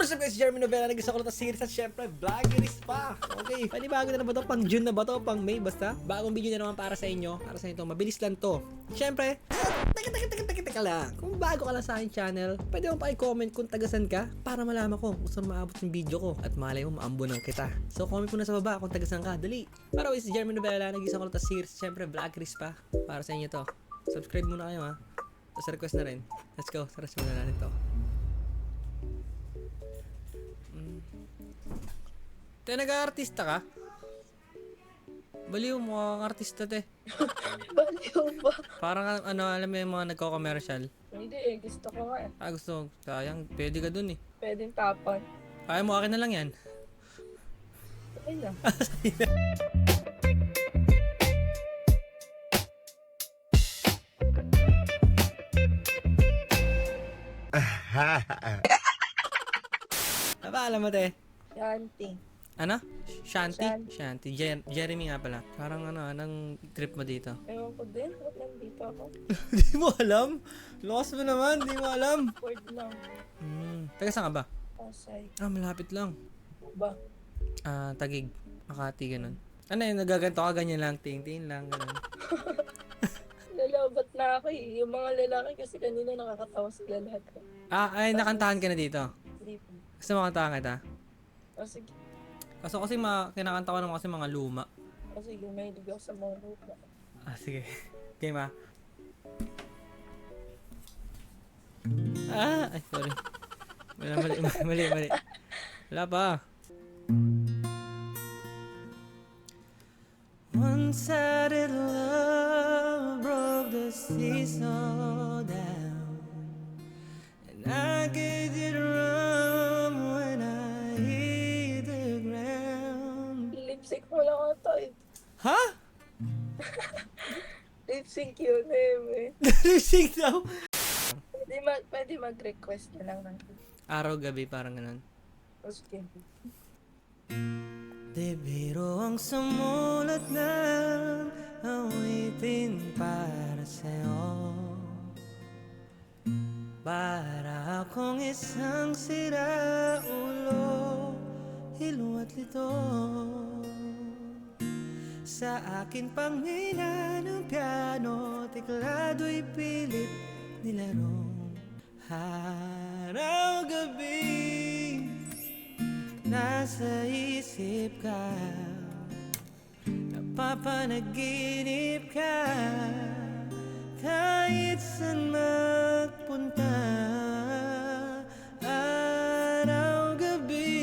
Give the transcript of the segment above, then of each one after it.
What's up guys, Jeremy Novela, nag-isa ko lang series at syempre vloggeries pa. Okay, panibago na ba to? Pang June na ba to? Pang May basta? Bagong video na naman para sa inyo. Para sa inyo to, mabilis lang to. Syempre, teka lang. Kung bago ka lang sa aking channel, pwede mo pa i-comment kung tagasan ka para malaman ko kung saan maabot yung video ko at malay mo maambunan kita. So comment mo na sa baba kung tagasan ka, dali. Para guys, Jeremy Novela, nag-isa ko lang series, syempre vloggeries pa. Para sa inyo to. Subscribe muna kayo ha. Tapos request na rin. Let's go, saras muna natin to. Te, nag-aartista ka? Baliw mo ang artista, te. Baliw ba? Parang ano, alam mo yung mga nagko-commercial. Hindi gusto ko nga. Gusto. Sayang, pwede ka dun eh. Pwedeng tapan. Kaya mo, akin na lang yan. Okay na. Alam mo, te? Shanty. Ano? Shanty? Shanty. Shanty. Jeremy nga pala. Parang ano, anong trip mo dito? Ewan ko din. Ba't nandito ako? Di mo alam? Lost mo naman, di mo alam. Word lang. Taga saan ka ba? Pasay. Malapit lang. Ba? Tagig. Makati, ganun. Ano yun, nagaganto ka, ganyan lang, ting-ting lang, ganun. Lalabat na ako eh. Yung mga lalaki kasi kanina nakakatawa sila lahat. Ay, nakantahan ka na dito. Hindi po. Gusto mo kantahan kita? O sige. Kaso kasi kinakanta ko naman kasi mga luma. O sige, may ligaw sa mga lupa. Sige. Game ay, sorry. Mali. Wala pa. One-sided love broke the seesaw down, and I get it wrong when I hit the ground. Lip-sync mo lang ito eh. Ha? Lip-sync yun eh. Lip-sync daw? Pwede mag-request na lang natin. Araw-gabi, parang ganun. O sige. Di biro ang sumulat ng awitin para sa'yo. Para akong isang siraulo, hilo at lito. Sa akin pangina ng piano, teklado'y pilit nilarong. Araw-gabi nasa isip ka, napapanaginip ka, kahit saan magpunta. Araw-gabi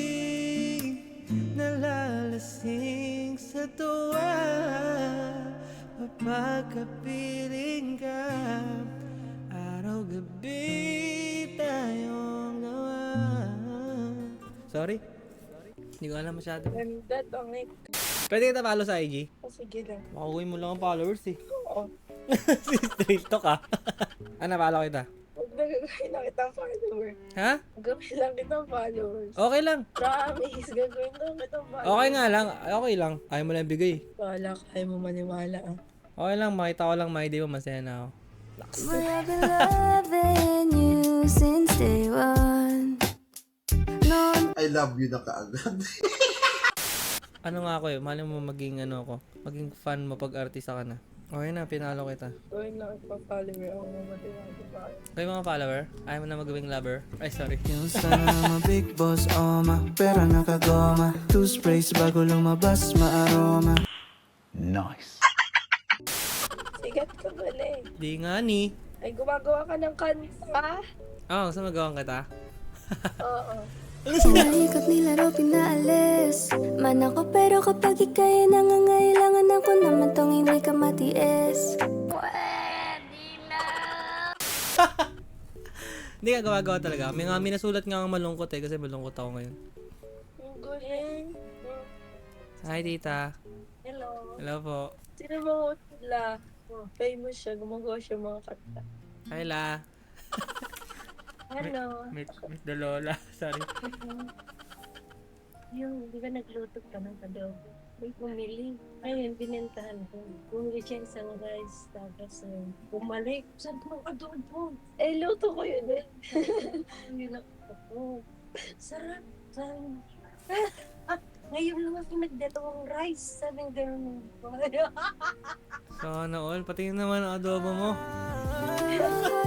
nalalasing sa tuwa, mapagkapiling ka. Araw-gabi tayong gawa. Sorry? Hindi ko alam masyado. Ganda, tongik. Pwede kita follow sa IG? O sige lang. Makukuhin mo lang ang followers eh. Oo. Straight talk ah. Follow kita. Huwag na gagawin lang kitang follower. Ha? Gagawin lang kitang followers. Okay lang. Promise, gagawin lang kitang followers. Okay nga lang. Okay lang. Ayaw mo lang bigay. Wala, kaya mo maniwala ah. Okay lang. Makita ko lang my day mo. Masaya na ako. Well, I've been loving you since day one. I love you na kaagad. Ano nga ako eh. Mali mo maging ano ako. Maging fan mo pag artista ka na. Okay na. Pinalo kita. Gawin lang ipang-follower ako ng matiwagi ba? Kayo mga follower? Ayaw mo na magawing lover? Ay, sorry. Yung sana big boss, oma. Pera nakagoma. Two sprays bago lumabas, maaroma. Nice. Sigat ka pala eh. Di nga ni. Ay, gumagawa ka ng kanta? Gusto magawang kita? Oo. Naikot nilaro pinaalis man ako pero kapag ika'y nangangailangan ako naman tong hindi ka matiis. Hindi ka gawa-gawa talaga. May nga minasulat nga ang malungkot eh kasi malungkot ako ngayon. Ang galing. Hi tita. Hello. Hello po. Sino mo sila? Famous siya. Gumagawa siya mga kanta. Hi la. Hello. Meet the Lola. Sorry. Yung, di ba nagluto ka ng adobo? May pumili. Ayun, binentahan ko. Bumili siya isang rice. Tapos, bumalik. Saan ko adobo? Eh, luto ko yun eh. Hindi lang ako. Sarap. Ngayon naman pinagdadawang rice. Sabing gano'n. Sana all. Pati naman ang adobo mo.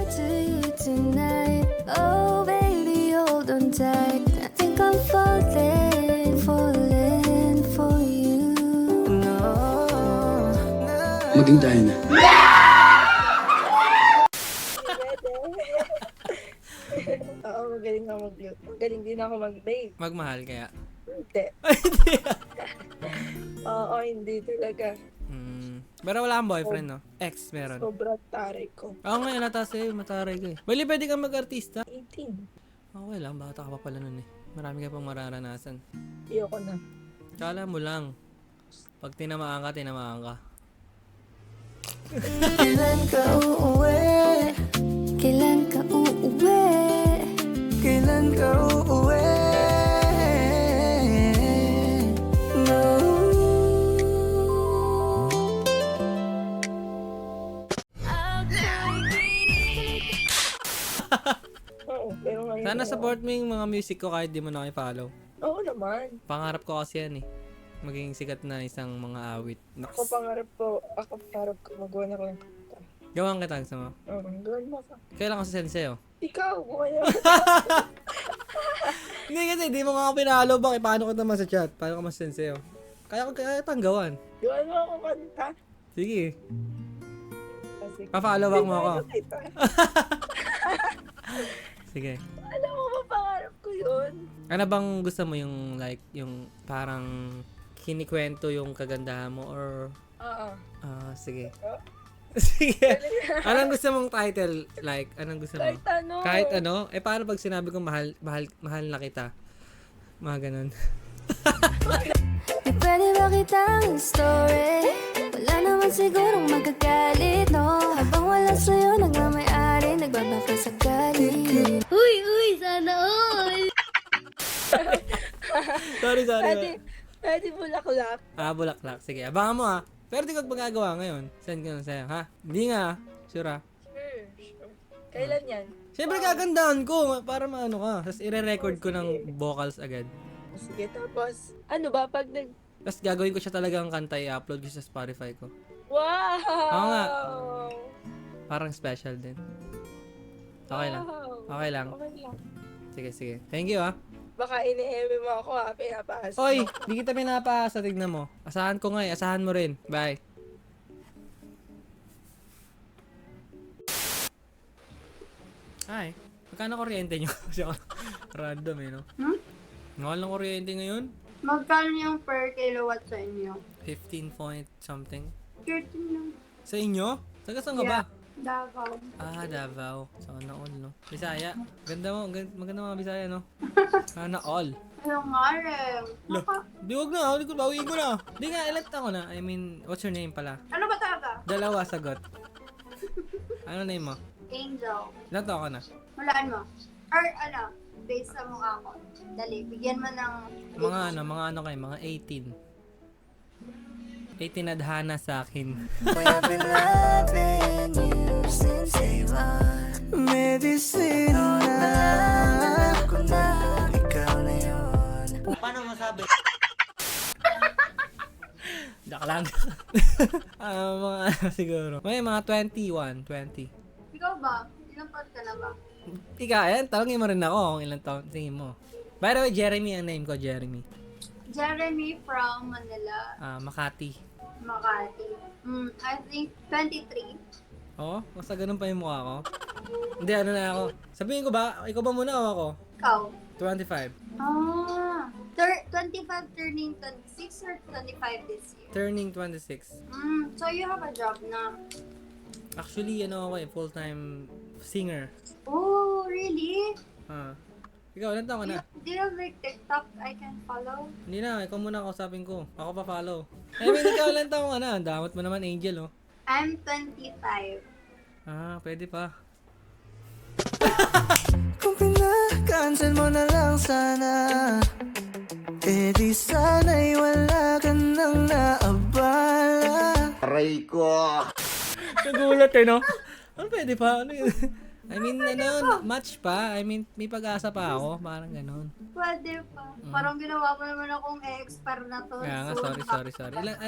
heart to you tonight. Oh, baby, hold on tight. I think I'm falling for you. Maging tayo na. Oo, magaling ako mag-cute. Magaling din ako mag-babe. Magmahal kaya. Hindi. Ay, hindi. Oo, hindi talaga. Pero wala kang boyfriend, no? Ex, meron. Sobrang taray ko. Ako ngayon, nata sa'yo, mataray ka eh. Bali, pwede kang mag-artista. 18. Okay lang, bata ka pa pala nun eh. Marami ka pang mararanasan. Iyoko na. Kala mo lang. Pag tinamaan ka, tinamaan ka. Kailan ka uuwi? Kailan ka uuwi? Kailan ka uuwi? No. Oo, pero ngayon. Sana support mo yung mga music ko kahit di mo na follow. Oo naman. Pangarap ko kasi yan eh. Maging sikat na isang mga awit. Ako pangarap ko magawa na ko ng kanta. Gawang kita gusto mo. Oo, gawin mo ka. Kailan kasi sensei oh. Ikaw, buhay Hindi kasi, di mo nga ako pinalo ba? Paano ko naman sa chat? Paano ka mas sensei oh? Kaya ko kaya tanggawan. Gawin mo ako kanta. Sige. Kasi, Pa-follow back mo ako. kita. Sige. Alam mo ba pangarap ko yun? Ano bang gusto mo yung like, yung parang kinikwento yung kagandahan mo or Oo. sige. Oh. Sige. Anong gusto mong title? Like, anong gusto mo? Kahit ano. Kahit ano? Eh, paano pag sinabi kong mahal na kita? Mga ganun. Di pwede ba kitang story? Wala naman sigurong magagalit, no? Habang wala sa'yo, nagmamayari, nagbabaka sa galit. Uy, sana all! Sorry. Pwede bulaklak. Bulaklak. Sige, abangan mo ha. Pero di ko magagawa ngayon. Send ko na sa'yo, ha? Hindi nga, sure ha? Sure. Kailan yan? Siyempre kagandahan ko para maano ka. Tapos ire-record ko ng vocals agad. Sige, tapos, ano ba pag Tapos gagawin ko siya talagang kanta, i-upload ko sa Spotify ko. Wow! Oo nga. Parang special din. Okay lang. Wow. Okay lang. Okay lang. Sige. Thank you ha. Baka ini-eme mo ako ha, pinapahas. Oy, di kita pinapasa, tignan mo. Asahan ko nga eh, asahan mo rin. Bye. Hi. Magkano kuryente nyo? Kasi ako, random eh, no? Mahal ng kuryente ngayon? Magkano yung per kilowatt sa inyo? 15 point something. 13 lang. Sa inyo? Taga saan ka ba? Davao. Davao. Sana all, no? Bisaya. Ganda mo, maganda mga Bisaya, no? Sana all. Ano nga rin? Lo, di wag na, bawiin ko na. Di nga, ilan ako na? I mean, what's your name pala? Ano ba talaga? Dalawa sagot. Ano name mo? Angel. Ilan taon ka na? Walaan mo. Or ano, based sa mukha ko. Dali, bigyan mo ng... Mga ano kayo, mga 18. 18 adhana sa akin. I've been loving you since day one. Medicine na ako na, ikaw na yun. Paano masabi? Dak lang. Mga siguro. May mga 21, 20. Ikaw ba? Ilang taon ka na ba? Ika, yan, talangin mo rin ako kung ilang taon tingin mo. By the way, Jeremy ang name ko, Jeremy. Jeremy from Manila, Makati. Makati. I think 23. Oo, basta ganun pa yung mukha ko. Hindi, ano na ako. Sabihin ko ba, ikaw ba muna o ako? Ikaw? 25. 25 turning 26 or 25 this year? Turning 26. So you have a job na? Actually, ano ako eh, full-time singer. Oh, really? Ikaw, ilan taon ka na? Do you have like TikTok I can follow? Hindi na, ikaw muna kausapin ko. Ako pa follow. I mean, ikaw ilan taon ka na? Damot mo naman, Angel, oh. I'm 25. Pwede pa. Kung pinakancel mo na lang sana, eh di sana'y wala ka nang naabala. Aray ko. Nagulat eh, no? Ano pwede pa? Ano yun? I mean, ano, match pa. I mean, may pag-asa pa ako. Parang ganun. Pwede pa. Parang ginawa mo naman akong expert na to. Kaya nga, Soon. sorry.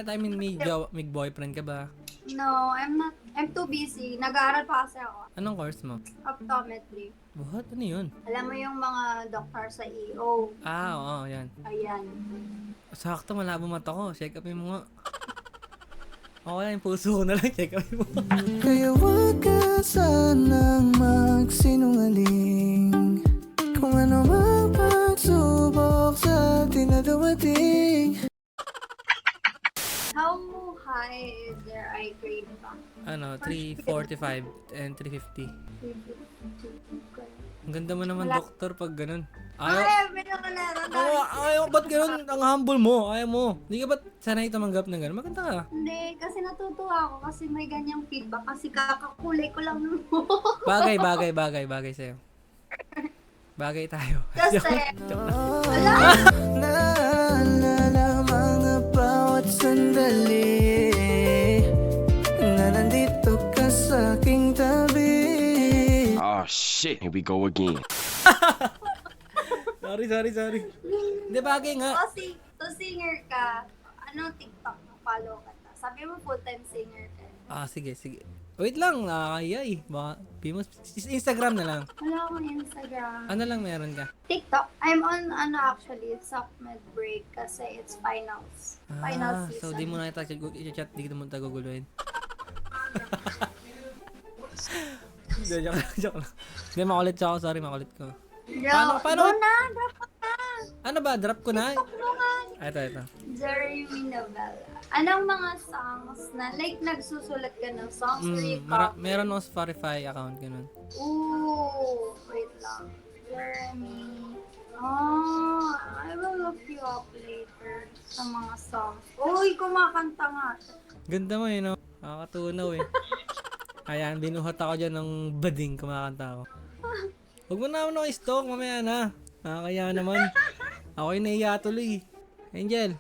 I mean, may boyfriend ka ba? No, I'm not. I'm too busy. Nag-aaral pa kasi ako. Anong course mo? Optometry. What? Ano yun? Alam mo yung mga doktor sa EO. Ah, oo, yan. Ayan. Sakto, malabo mata ko. Check upin mo nga. Okay, yung puso ko na lang. Check upin mo. Kaya wag ka sanang magsinungaling. Kung ano mang pagsubok sa atin na dumating. How high is their eye grade pa? Ano, 345 and 350. Ang ganda mo naman, Wala. doktor, pag ganun. Ay, pinakalaran Ayaw, ba't ganun? Ang humble mo, ayaw mo. Hindi ka ba't sanay tumanggap ng ganun? Maganda ka. Hindi, kasi natutuwa ako kasi may ganyang feedback kasi kakakulay ko lang ng Bagay sa'yo. Bagay tayo. Kasi, Naalala mga bawat sandali na nandito ka sa aking tabi. Oh shit, here we go again. Sorry. Hindi, bagay nga. kasi, to singer ka, ano TikTok mo, follow ka ta. Sabi mo full-time singer ka. Ah, sige. Wait lang, nakakaya eh. Baka, Instagram na lang. Wala akong Instagram. Ano lang meron ka? TikTok. I'm on, actually, SOCMED break kasi it's finals. Final season. So di mo na i-chat, di kita mo taguguluhin. Hindi, joke lang. Hindi, makulit siya ako. Sorry, makulit ko. Paano? Go na, drop ko na. Ano ba? Drop ko na? Tulungan. Ito. Jeremy Novella. Anong mga songs na, like, nagsusulat ka ng songs or you copy? Meron ako Spotify account, ganun. Ooh, wait lang. Jeremy. Oh, I will look you up later sa mga songs. Uy, kumakanta nga. Ganda mo no? Nakakatunaw eh. Ayan, binuhat ako dyan ng bading kumakanta ako. Huwag mo na ako i-stalk, mamaya na. Nakakaya naman. Ako yung nahiya tuloy. Angel,